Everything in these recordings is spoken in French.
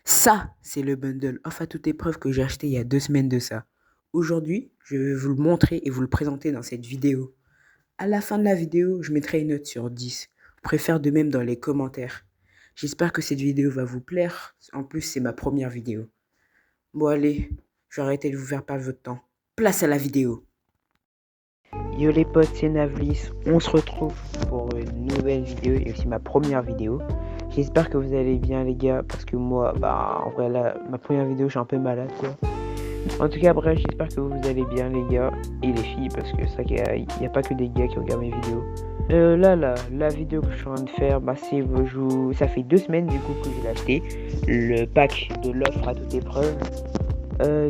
Ça, c'est le bundle offre à toute épreuve que j'ai acheté il y a 2 semaines de ça. Aujourd'hui, je vais vous le montrer et vous le présenter dans cette vidéo. À la fin de la vidéo, je mettrai une note sur 10. Vous pouvez faire de même dans les commentaires. J'espère que cette vidéo va vous plaire. En plus, c'est ma première vidéo. Bon allez, je vais arrêter de vous faire perdre votre temps. Place à la vidéo. Yo les potes, c'est Navlis. On se retrouve pour une nouvelle vidéo et aussi ma première vidéo. J'espère que vous allez bien les gars, parce que moi, en vrai là, ma première vidéo, je suis un peu malade quoi. En tout cas, bref, j'espère que vous allez bien les gars et les filles, parce que c'est vrai qu'il n'y a pas que des gars qui regardent mes vidéos. La vidéo que je suis en train de faire, ça fait 2 semaines du coup que j'ai acheté le pack de l'offre à toute épreuve.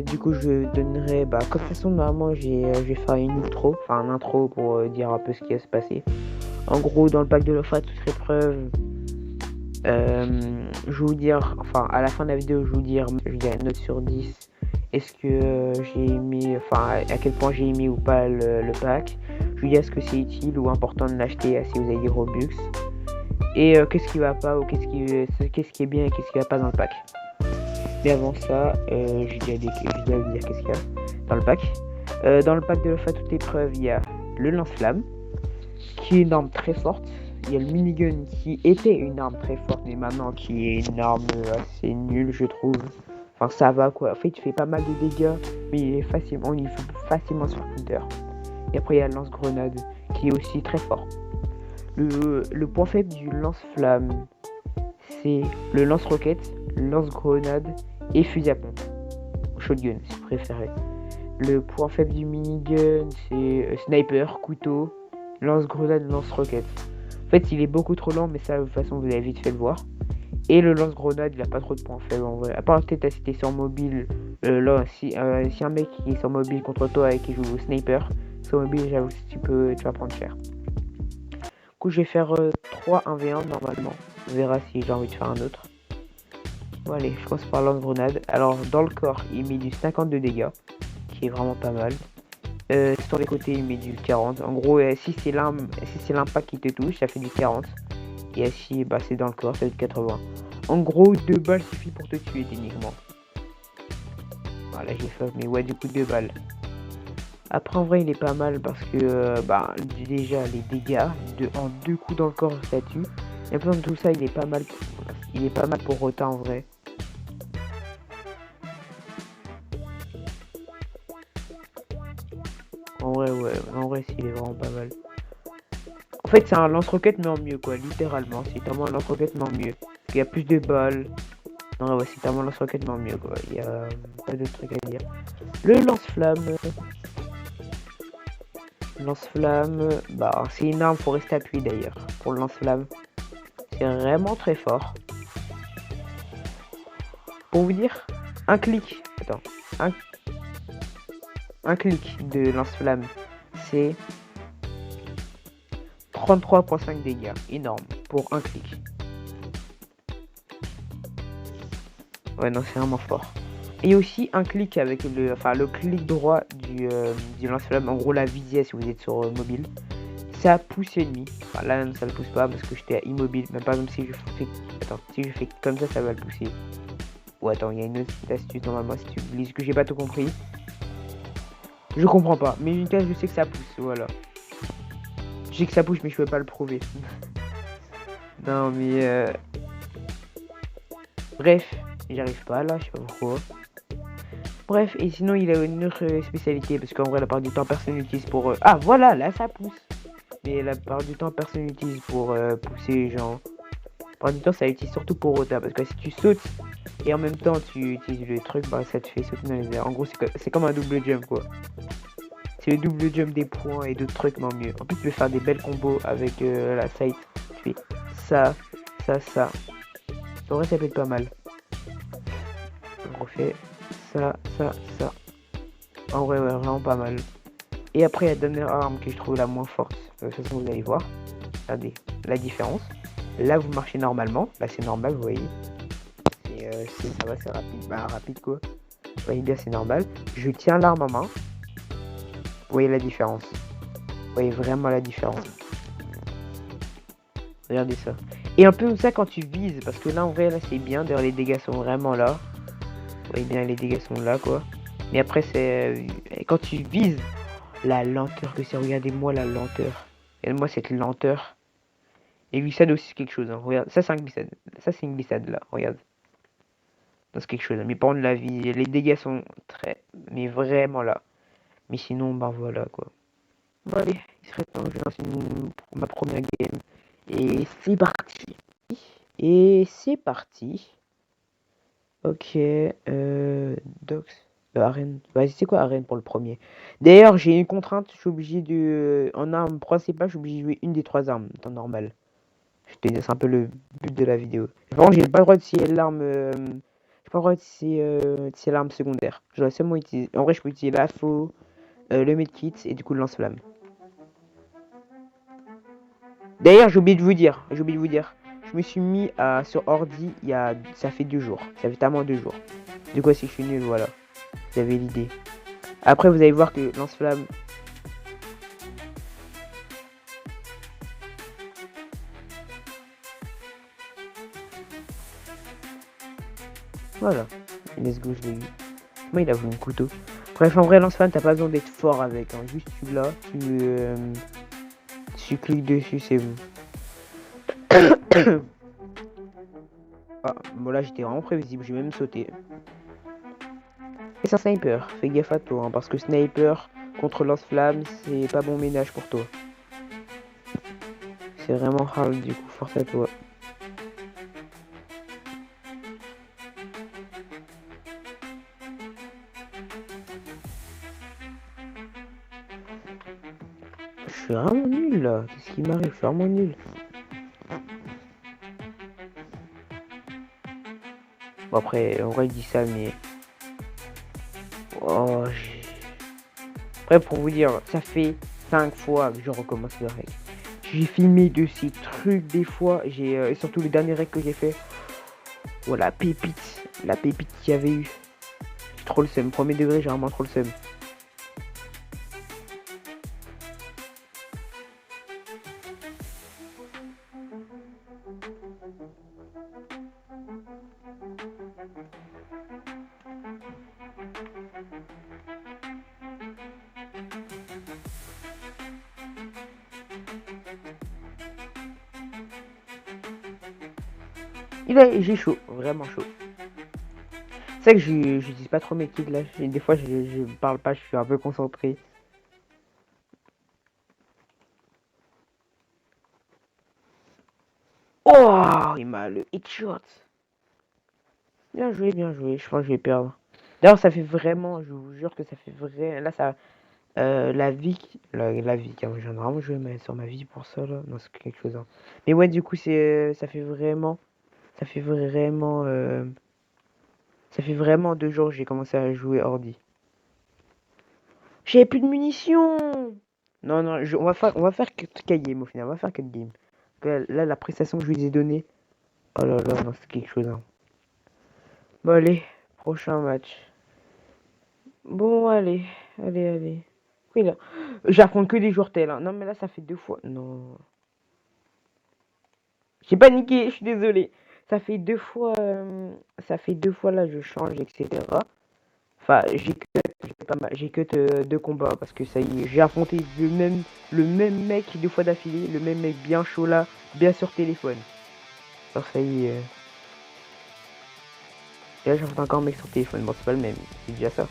Du coup, je donnerai, comme de toute façon, normalement, je vais faire un intro pour dire un peu ce qui va se passer. En gros, dans le pack de l'offre à toute épreuve, je vais vous dire, à la fin de la vidéo, je vais dire une note sur 10. Est-ce que j'ai aimé, à quel point j'ai aimé ou pas le pack. Je vous dis est-ce que c'est utile ou important de l'acheter si vous avez des Robux. Et qu'est-ce qui va pas ou qu'est-ce qui est bien et qu'est-ce qui va pas dans le pack. Mais avant ça, je dois vous dire qu'est-ce qu'il y a dans le pack. Dans le pack de l'offre à toute épreuve, il y a le lance-flamme, qui est une arme très forte. Il y a le minigun qui était une arme très forte, mais maintenant qui est une arme assez nulle, je trouve. Enfin, ça va quoi. En fait, il fait pas mal de dégâts, mais il fait facilement sur counter. Et après, il y a le lance-grenade, qui est aussi très fort. Le point faible du lance-flamme, c'est le lance-roquette, lance-grenade et fusil à pompe. Shotgun, si vous préférez. Le point faible du minigun, c'est sniper, couteau, lance-grenade, lance-roquette. En fait, il est beaucoup trop lent, mais ça, de toute façon, vous avez vite fait le voir. Et le lance-grenade, il a pas trop de points faibles en vrai. À part peut-être si t'es sur mobile, si un mec qui est sur mobile contre toi et qui joue au sniper, sur mobile, j'avoue, tu vas prendre cher. Du coup, je vais faire 3 1v1 normalement. On verra si j'ai envie de faire un autre. Bon, allez, je commence par lance-grenade. Alors, dans le corps, il met du 50 de dégâts, qui est vraiment pas mal. Sur les côtés, il met du 40. En gros, si c'est l'impact qui te touche, ça fait du 40. Et si c'est dans le corps, ça fait du 80. En gros, 2 balles suffit pour te tuer techniquement. Voilà, j'ai fait, mais ouais, du coup, 2 balles. Après, en vrai, il est pas mal parce que, déjà, les dégâts, en 2 coups dans le corps, ça tue. Et après, tout ça, il est pas mal. Il est pas mal pour Rota en vrai. En vrai, il est vraiment pas mal. En fait, c'est un lance-roquette, mais en mieux, quoi, littéralement. C'est tellement un lance-roquette, mais en mieux. Il y a plus de balles. Non, ouais, c'est tellement lance-roquette, mais en mieux, quoi. Il y a pas de trucs à dire. Le lance-flamme. Lance-flamme, c'est une arme, faut rester appuyé d'ailleurs. Pour le lance-flamme, c'est vraiment très fort. Pour vous dire, un clic de lance-flamme, c'est 33,5 dégâts. Énorme pour un clic. Ouais, non, c'est vraiment fort. Et aussi un clic avec le clic droit du lance-flamme, en gros la visée si vous êtes sur mobile, ça pousse l'ennemi. Enfin là ça le pousse pas parce que j'étais immobile, mais par exemple si je fais comme ça va le pousser. Ou attends, il y a une autre astuce normalement si tu lis que j'ai pas tout compris. Je comprends pas, mais une case je sais que ça pousse, voilà. Je sais que ça pousse mais je peux pas le prouver. Non mais bref, j'arrive pas là, je sais pas pourquoi. Bref, et sinon il a une autre spécialité, parce qu'en vrai la part du temps personne l'utilise pour... Ah voilà, là ça pousse. Mais la part du temps personne l'utilise pour pousser les gens. La part du temps ça l'utilise surtout pour Rota, parce que si tu sautes et en même temps tu utilises le truc, ça te fait sauter dans les airs. En gros c'est comme un double jump quoi. C'est le double jump des points et d'autres trucs mais en mieux. En plus tu peux faire des belles combos avec la sight. Tu fais ça. En vrai ça peut être pas mal. On refait ça. En vrai, ouais, vraiment pas mal. Et après, la dernière arme que je trouve la moins forte, de toute façon, vous allez voir. Regardez la différence. Là, vous marchez normalement. Là, c'est normal, vous voyez. Ça va, c'est rapide. Rapide quoi. Vous voyez bien, c'est normal. Je tiens l'arme en main. Vous voyez la différence. Vous voyez vraiment la différence. Regardez ça. Et un peu comme ça quand tu vises, parce que là en vrai là c'est bien, d'ailleurs les dégâts sont vraiment là. Vous voyez bien les dégâts sont là quoi. Mais après c'est quand tu vises, la lenteur que c'est, regardez-moi la lenteur. Regardez-moi cette lenteur. Et glissade aussi c'est quelque chose, hein. Regarde, ça c'est un glissade. Ça c'est une glissade là, regarde. Ça c'est quelque chose. Mais par contre la vie, les dégâts sont très, mais vraiment là. Mais sinon bah voilà quoi. Bon allez, il serait temps que je lance ma première game. Et c'est parti. Et c'est parti. Ok, Docs. Arène. Vas-y, c'est quoi Arène pour le premier? D'ailleurs, j'ai une contrainte, je suis obligé de. En arme principale, je suis obligé de jouer une des trois armes, en temps normal. Je te dis, c'est un peu le but de la vidéo. Par contre, j'ai pas le droit de tirer l'arme. J'ai pas le droit de tirer l'arme secondaire. Je dois seulement utiliser. En vrai, je peux utiliser la faux, le medkit et du coup le lance-flamme. D'ailleurs, j'ai oublié de vous dire. Je me suis mis sur ordi ça fait 2 jours. Ça fait tellement 2 jours. Du coup, si je suis nul, voilà. Vous avez l'idée. Après, vous allez voir que lance-flamme. Voilà. Let's go, je l'ai eu. Moi, il a voulu un couteau. Bref, en vrai, lance-flamme, t'as pas besoin d'être fort avec. Hein. Juste tu l'as, tu cliques dessus, c'est bon. Ah, bon là, j'étais vraiment prévisible, j'ai même sauté. Et c'est un sniper, fais gaffe à toi, hein, parce que sniper contre lance-flamme, c'est pas bon ménage pour toi. C'est vraiment hard, du coup, force à toi. Je suis vraiment nul là. Qu'est-ce qui m'arrive? Je suis vraiment nul. Bon, après, en vrai, il dit ça, mais. Oh, après, pour vous dire, ça fait 5 fois que je recommence le règle. J'ai filmé de ces trucs des fois. Et surtout le dernier règle que j'ai fait. Oh, la pépite. La pépite qu'il y avait eu. J'ai trop le seum. Premier degré, j'ai vraiment trop le seum. J'ai chaud, vraiment chaud. C'est vrai que j'utilise pas trop mes kills là. Des fois, je parle pas, je suis un peu concentré. Oh, il m'a le headshot. Bien joué, bien joué. Je pense que je vais perdre. D'ailleurs, ça fait vraiment, je vous jure que ça fait vrai. Là, ça, la vie, la vie. J'ai vraiment joué sur ma vie pour ça là. Non, c'est quelque chose. Hein. Mais ouais, du coup, ça fait vraiment, ça fait vraiment 2 jours que j'ai commencé à jouer ordi. J'avais plus de munitions. Non, non, on va faire 4 games au final. On va faire 4 games. Là, la prestation que je lui ai donnée. Oh là là, non, c'est quelque chose. Hein. Bon, allez, prochain match. Bon, allez, allez, allez. Oui, là. J'affronte que des joueurs tels. Hein. Non, mais là, ça fait 2 fois. Non. J'ai paniqué, je suis désolé. Ça fait 2 fois là, je change, etc. Enfin, j'ai que 2 combats parce que ça y est, j'ai affronté le même mec 2 fois d'affilée, le même mec bien chaud là, bien sur téléphone. Alors ça y est. Et là, j'affronte encore un mec sur téléphone. Bon, c'est pas le même, c'est déjà ça.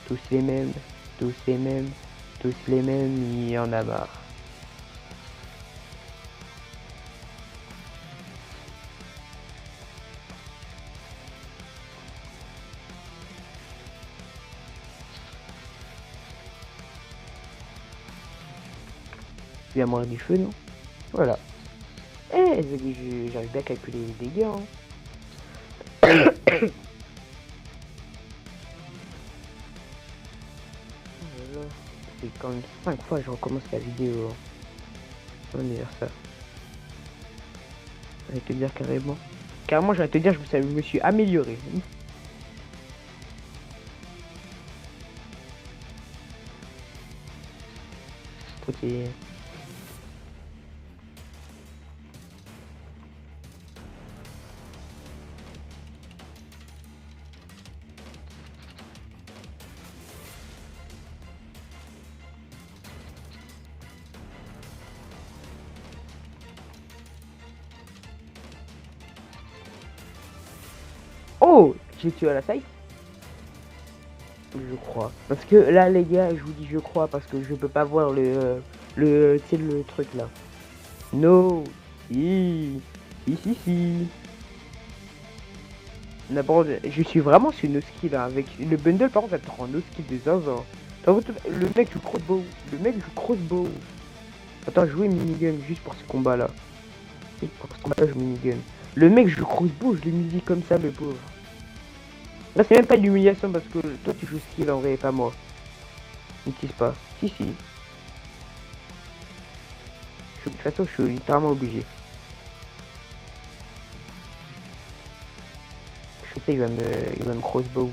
Tous les mêmes, tous les mêmes, tous les mêmes, il y en a marre. Il va mourir du feu, non? Voilà. Eh, j'arrive bien à calculer les dégâts. Hein. C'est quand même 5 fois que je recommence la vidéo. Hein. On va dire ça. Je vais te dire carrément. Carrément, je vais te dire, je me suis amélioré. Ok. Oh, j'ai tué à la site. Je crois. Parce que là, les gars, je vous dis je crois parce que je peux pas voir tu sais, le truc là. No. Si. Si, si, si. D'abord, je suis vraiment sur no skill hein, avec le bundle par contre, ça te rend no skill des zinzin. Le mec joue crossbow. Le mec joue crossbow. Attends, jouer minigun juste pour ce combat là. Juste pour ce combat là, je minigun. Le mec joue crossbow, je l'ai mis comme ça, le pauvre. Là, c'est même pas de l'humiliation parce que toi tu joues skill en vrai, pas moi. N'utilise pas. Si, si. De toute façon, je suis littéralement obligé. Je sais, il va me crossbow.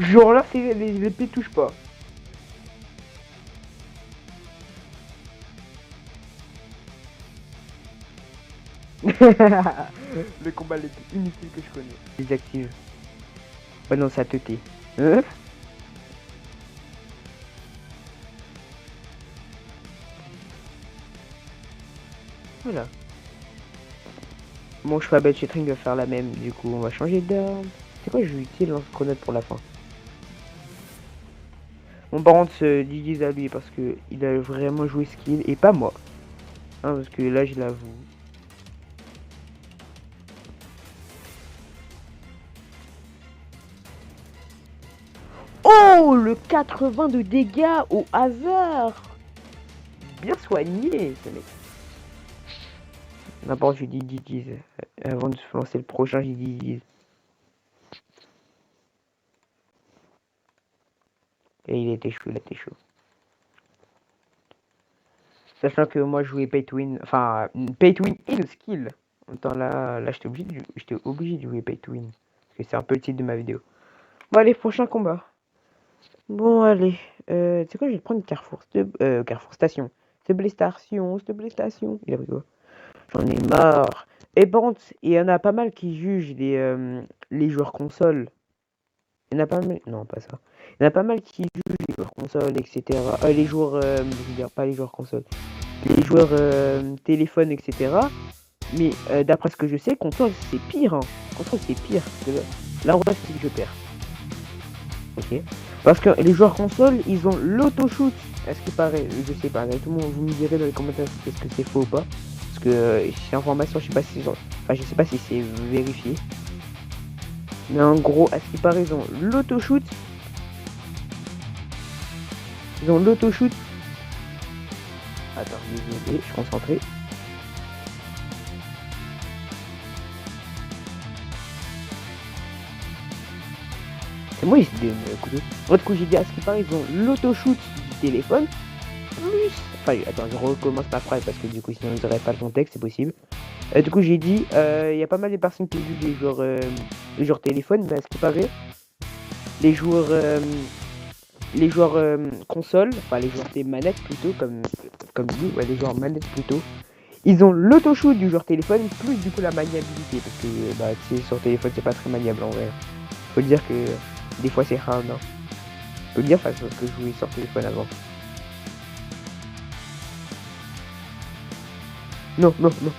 Genre là, les épées touchent pas. Le combat le plus inutile que je connais. Désactive. Ouais, non, ça te tait. Hein? Voilà. Bon, je fais bête, Chetring va faire la même. Du coup, on va changer d'arme. C'est quoi, je vais utiliser lance-grenade pour la fin. Mon parent se divise à lui parce que il a vraiment joué skill et pas moi. Hein, parce que là, je l'avoue. Oh, le 80 de dégâts au hasard. Bien soigné, ce mec. D'abord, je dis Didiz. Avant de se lancer le prochain, j'ai dit Didiz. Et il était chaud, il était chaud. Sachant que moi, je jouais Pay to Win. Enfin, Pay to Win et le skill. Attends, là j'étais obligé de jouer Pay to Win. Parce que c'est un peu le titre de ma vidéo. Bon, allez, prochain combat. Bon, allez. Tu sais quoi, je vais prendre Carrefour. Carrefour Station. S'il te plaît, Station. Il a pris quoi? J'en ai marre. Et bon, il y en a pas mal qui jugent les joueurs consoles. Il y en a pas mal. Non, pas ça. Il y en a pas mal qui jugent les joueurs consoles, etc. Les joueurs. Je veux dire, pas les joueurs consoles. Les joueurs téléphone, etc. Mais d'après ce que je sais, console c'est pire. Hein. Console c'est pire. Là, on voit c'est que je perds. Ok. Parce que les joueurs console, ils ont l'auto-shoot. Est-ce qu'il paraît? Je sais pas. Tout le monde, vous me direz dans les commentaires est-ce que c'est faux ou pas. Parce que ces informations, je sais pas si je sais pas si c'est vérifié. Mais en gros, à ce qui paraît, ils ont l'auto-shoot. Ils ont l'auto-shoot. Attends, désolé, je suis concentré. C'est moi, il se donne écoutez. Autre coup, j'ai dit à ce qui paraît, ils ont l'auto-shoot du téléphone. Plus. Enfin, attends, je recommence ma phrase parce que du coup, sinon, ils n'auraient pas le contexte, c'est possible. Du coup, j'ai dit, il y a pas mal de personnes qui jouent les joueurs téléphone, mais à ce qui paraît, les joueurs, console, enfin les joueurs des manettes plutôt, comme dit, ouais, les joueurs manettes plutôt, ils ont l'autoshoot du joueur téléphone plus du coup la maniabilité parce que bah tu sais sur téléphone c'est pas très maniable en vrai. Faut dire que des fois c'est hard. Hein. Faut le dire parce que je jouais sur téléphone avant. Non, non, non.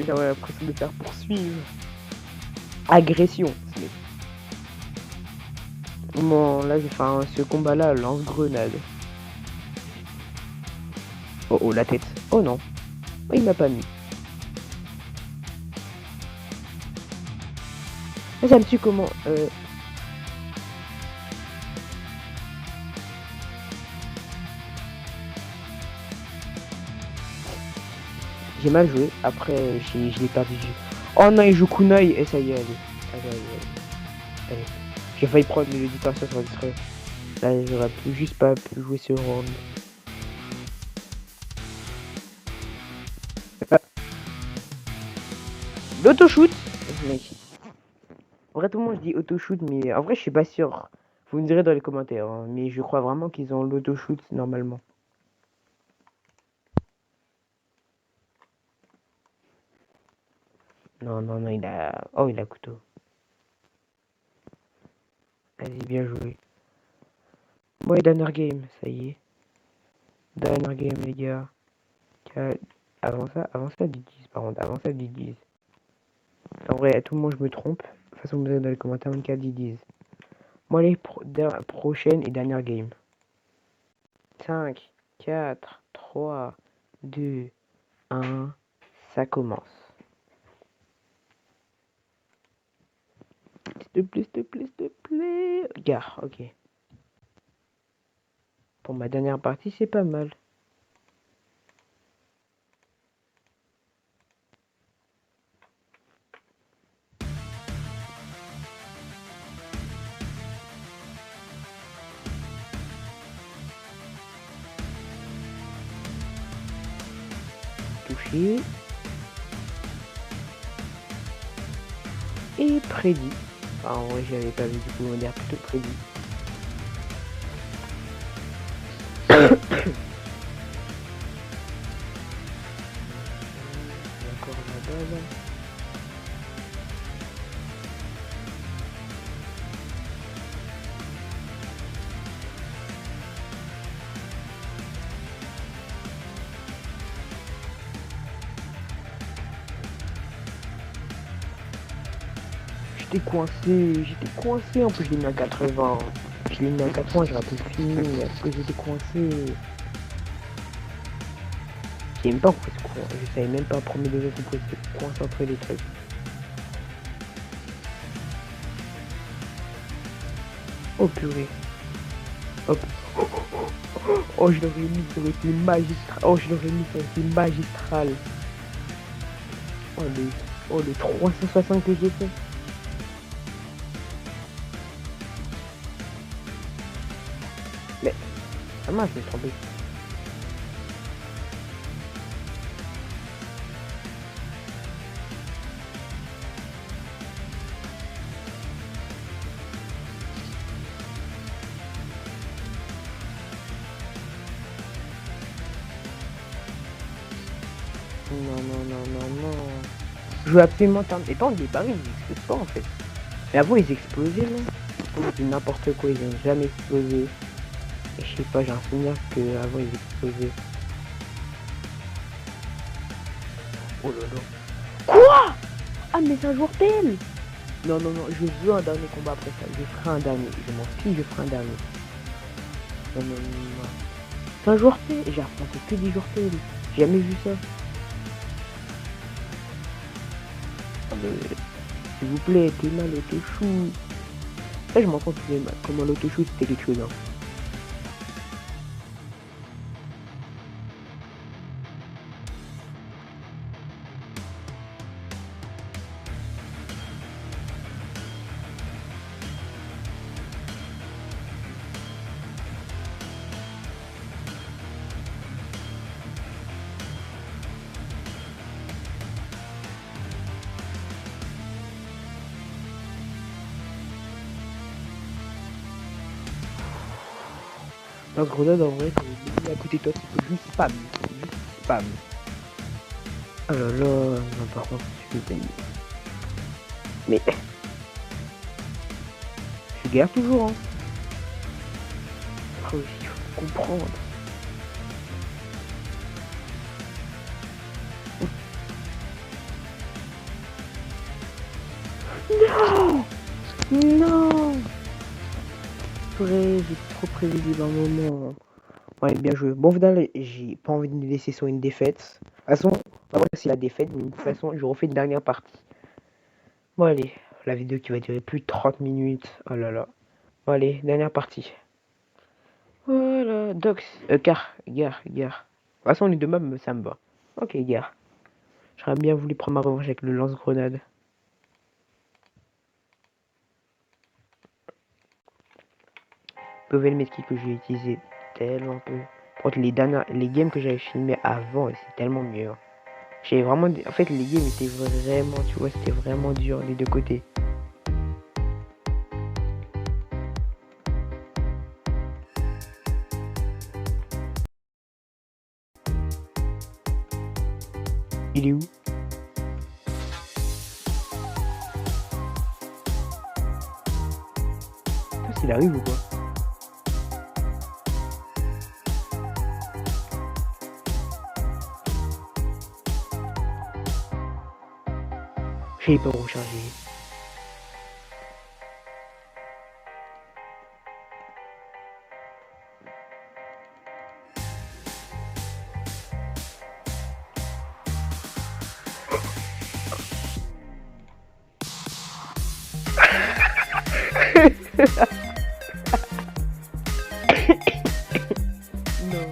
J'aurais l'impression de faire poursuivre. Agression. Bon, là, je vais faire ce combat-là, lance-grenade. Oh, oh, la tête. Oh non. Oh, il m'a pas mis. Là, ça me tue comment J'ai mal joué. Après, je l'ai perdu. Oh non, il joue kunai. Et ça y est, allez. Allez, allez, allez. Allez. J'ai failli prendre le détention sur distrait. Là, j'aurais juste pas pu jouer ce round. L'auto-shoot. En vrai, tout le monde dit auto-shoot, mais en vrai, je suis pas sûr. Vous me direz dans les commentaires. Hein, mais je crois vraiment qu'ils ont l'auto-shoot normalement. Non, non, non, il a... Oh, il a couteau. Vas-y, bien joué. Bon, et dernière game, ça y est. Dernière game, les gars. Avant ça, du 10, par contre. Avant ça, du 10. En vrai, à tout moment, je me trompe. De toute façon, vous avez dans les commentaires, 24, du 10. Bon, allez, prochaine et dernière game. 5, 4, 3, 2, 1. Ça commence. S'il te plaît, s'il te plaît, s'il te plaît. Gare, ok. Pour ma dernière partie, c'est pas mal. Touché. Et prédit. Enfin, en vrai, j'avais pas vu, du coup, on va dire plutôt prédit. Encore la balle. J'étais coincé, en plus je l'ai mis à 80. Je l'ai mis à 80, j'aurais pu finir, parce que j'étais coincé. Je savais même pas pourquoi c'est coincé, je savais même pas premier degré pourquoi c'est coincé entre les trucs. Oh purée. Hop. Oh, je l'aurais mis, ça aurait été magistral. Oh, je l'aurais mis, ça aurait été magistral. Oh, le 360 que j'ai fait. Mais, ça marche, je me suis trompé. Non. Je veux absolument tenter. Et pas, les barils, ils explosent pas en fait. Mais avant, ils explosaient, non? C'est n'importe quoi, ils ont jamais explosé. Et je sais pas, j'ai un souvenir que avant ils explosaient. Oh là là. Quoi? Ah, mais c'est un joueur PL! Non, je veux un dernier combat après ça. Je ferai un dernier. Je m'en fiche, je ferai un dernier. Non. C'est un joueur PL. J'ai affronté que des joueurs PL. J'ai jamais vu ça. Ah, mais, s'il vous plaît, t'es mal, l'auto-shoot. Là, je m'entends plus mal. Comment l'auto-shoot, c'était quelque chose, hein. Dans ce grenade, en vrai, c'est à côté de toi, tu peux juste spam. Juste spam. Oh là là, non, par contre, je suis gagné. Mais, je galère toujours, hein. Oh, il faut comprendre. Non. Vrai, j'ai trop prévisible un moment. Ouais, bien joué. Bon, au final, j'ai pas envie de me laisser sur une défaite. De toute façon, voilà, c'est la défaite, mais de toute façon, je refais une dernière partie. Bon, allez, la vidéo qui va durer plus de 30 minutes. Oh là là. Bon, allez, dernière partie. Voilà, Dox, gare. De toute façon, les deux mobs, ça me va. Ok, gare. J'aurais bien voulu prendre ma revanche avec le lance-grenade. Vous pouvez le mettre que j'ai utilisé tellement peu. Par contre, les games que j'avais filmé avant, c'est tellement mieux. Hein. J'avais vraiment. En fait, les games étaient vraiment, tu vois, c'était vraiment dur des deux côtés. Il est où? il arrive ou quoi? J'ai pas rechargé. Non,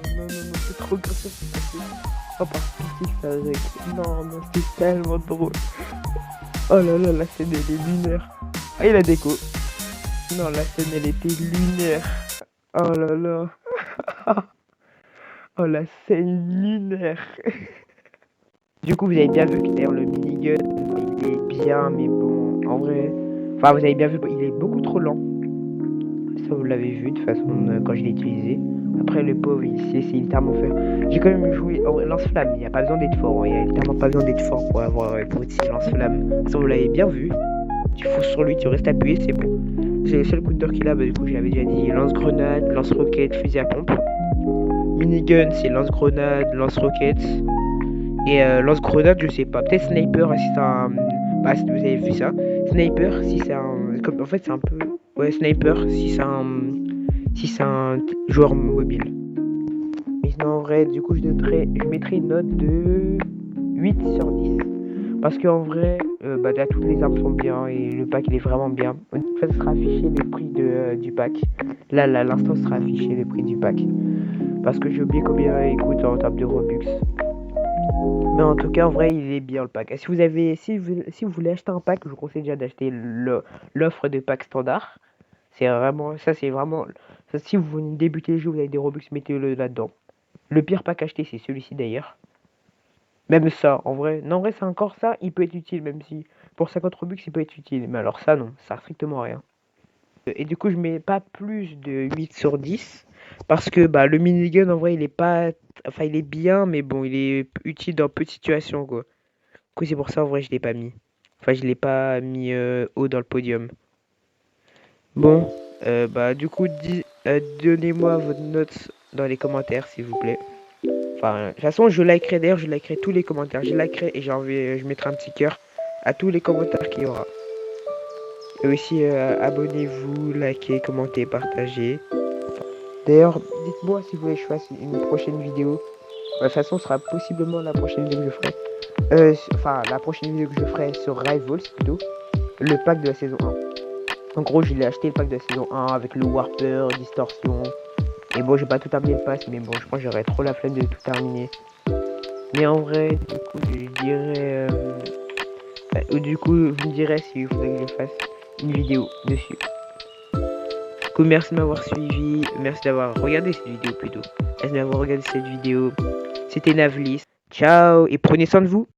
c'est trop grave. Oh, par pitié, ça avec. Non, c'est tellement drôle. Oh là là, la scène elle est lunaire. Ah, il a déco. Non, la scène elle était lunaire. Oh là là. Oh, la scène lunaire. Du coup, vous avez bien vu que d'ailleurs le minigun, il est bien, mais bon, en vrai. Enfin, vous avez bien vu, il est beaucoup trop lent. Ça, vous l'avez vu de toute façon quand je l'ai utilisé. Après, le pauvre, il s'est essayé littéralement faire. J'ai quand même joué en lance-flamme. Il n'y a pas besoin d'être fort. Il n'y a littéralement pas besoin d'être fort pour avoir pour utiliser lance-flamme. Ça, vous l'avez bien vu. Tu fonces sur lui, tu restes appuyé, c'est bon. C'est le seul coup de cœur qu'il a. Bah, du coup, je l'avais déjà dit. Lance-grenade, lance-roquette, fusil à pompe. Minigun, c'est lance-grenade, lance-roquette. Et lance-grenade, je sais pas. Peut-être sniper si c'est un. Bah, si vous avez vu ça. Sniper, si c'est un. Comme, en fait, c'est un peu. Ouais, sniper, si c'est un. Si c'est un joueur mobile. Mais sinon, en vrai, du coup, je mettrais une note de 8 sur 10. Parce qu'en vrai, bah, déjà, toutes les armes sont bien et le pack, il est vraiment bien. En fait, ça sera affiché le prix du pack. Là, l'instant sera affiché le prix du pack. Parce que j'ai oublié combien il coûte en termes de Robux. Mais en tout cas, en vrai, il est bien le pack. Si vous voulez acheter un pack, je vous conseille déjà d'acheter l'offre de pack standard. C'est vraiment, si vous venez débuter le jeu, vous avez des Robux, mettez-le là-dedans. Le pire pack acheté, c'est celui-ci d'ailleurs. Même ça, en vrai, non, en vrai, c'est encore ça, il peut être utile, même si pour 50 Robux, il peut être utile. Mais alors ça, non, ça sert strictement à rien. Et du coup, je mets pas plus de 8 sur 10. Parce que bah, le minigun, en vrai, il est pas. Enfin, il est bien, mais bon, il est utile dans peu de situations, quoi. Du coup, c'est pour ça, en vrai, je l'ai pas mis. Enfin, je l'ai pas mis haut dans le podium. Bon, bah, du coup, donnez-moi votre note dans les commentaires, s'il vous plaît. Enfin, de toute façon, je likerai d'ailleurs, je likerai tous les commentaires. Je likerai et je mettrai un petit cœur à tous les commentaires qu'il y aura. Et aussi, abonnez-vous, likez, commentez, partagez. D'ailleurs, dites-moi si vous voulez que je fasse une prochaine vidéo. De toute façon, ce sera possiblement la prochaine vidéo que je ferai. Enfin, la prochaine vidéo que je ferai sur Rivals plutôt. Le pack de la saison 1. En gros, je l'ai acheté le pack de la saison 1 avec le Warper, Distorsion. Et bon, j'ai pas tout terminé le pass, mais bon, je pense que j'aurais trop la flemme de tout terminer. Mais en vrai, du coup, je dirais. Du coup, vous me direz si vous voulez que je fasse une vidéo dessus. Du coup, merci de m'avoir suivi. Merci d'avoir regardé cette vidéo plutôt. Merci d'avoir regardé cette vidéo. C'était Navlis. Ciao et prenez soin de vous.